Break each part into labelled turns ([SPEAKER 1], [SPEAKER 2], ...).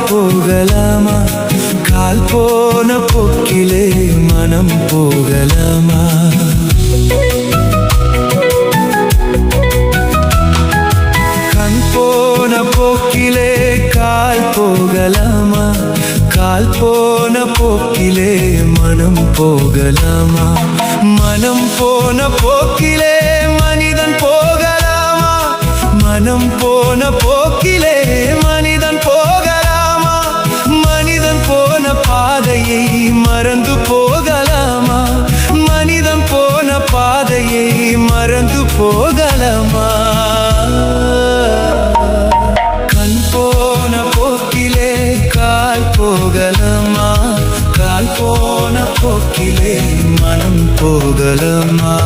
[SPEAKER 1] போகலாமா? கால் போன போக்கிலே மனம் போகலாமா? கண் போன போக்கிலே கால் போகலாமா? கால் போன போக்கிலே மனம் போகலாமா? மனம் போன போக்கிலே மனிதன் போகலாமா? மனம் போன போக்கிலே மனிதன் போகலாமா? மனிதன் போன பாதையை மறந்து போகலாமா? மனிதன் போன பாதையை மறந்து போகலாமா? கண் போன போக்கிலே கால் போகலாமா? கால் போன போக்கிலே மனம் போகலாமா?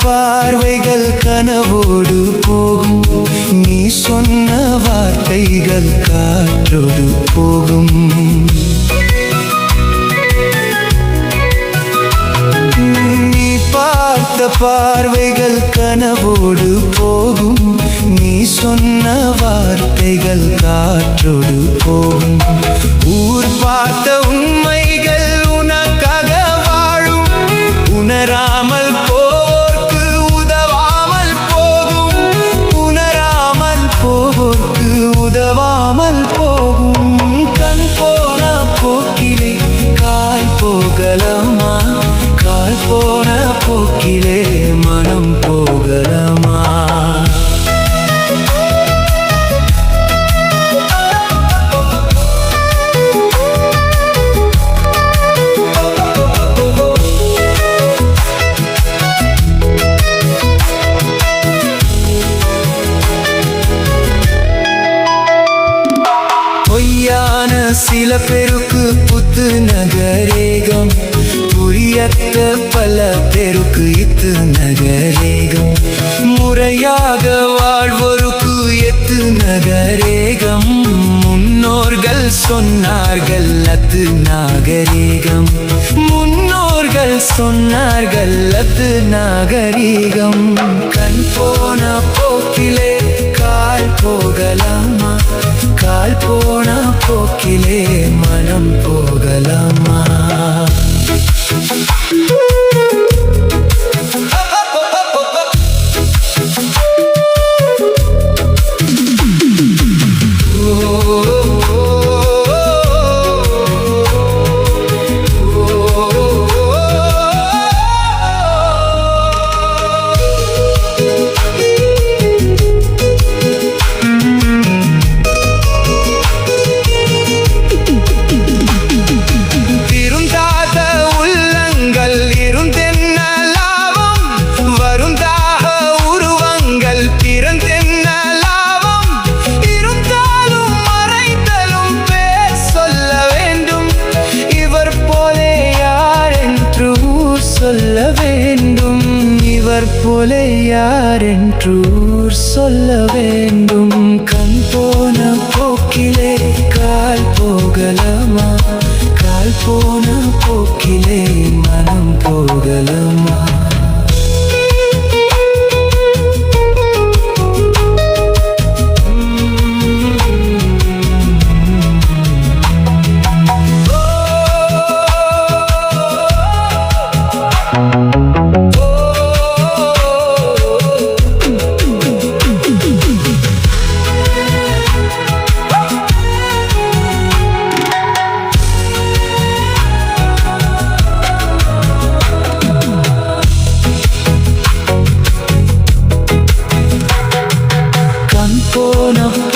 [SPEAKER 1] பார்வைகள் கனவோடு போகும், நீ சொன்ன வார்த்தைகள் காற்றோடு போகும். நீ பார்த்த பார்வைகள் கனவோடு போகும், நீ சொன்ன வார்த்தைகள் காற்றோடு போகும். ஊர் பார்த்த உண்மைகள் உனக்காக வாழும், உணராமல் உதவாமல் போகும். கண் போன போக்கிலே கால் போகலாமா? கால் போன போக்கிலே மனம் போகலாமா? பொய்யான சில பேருக்கு புத்து நகரேகம், புரியத்த பல பேருக்கு இத்து நகரேகம். முறையாக வாழ்வோருக்கு எத்து நகரேகம், முன்னோர்கள் சொன்னார்கள் அத்து நாகரீகம். முன்னோர்கள் சொன்னார்கள் அத்து நாகரீகம். கண் போன போக்கிலே கால் போகலாமா? கால் போன போக்கிலே மனம் போகலாமா? சொல்ல வேண்டும் இவர் போல யாரென்று சொல்ல வேண்டும். கண் போன போக்கிலே கால் போகலாமா? கால் போன போக்கிலே மனம் போகலாமா? போன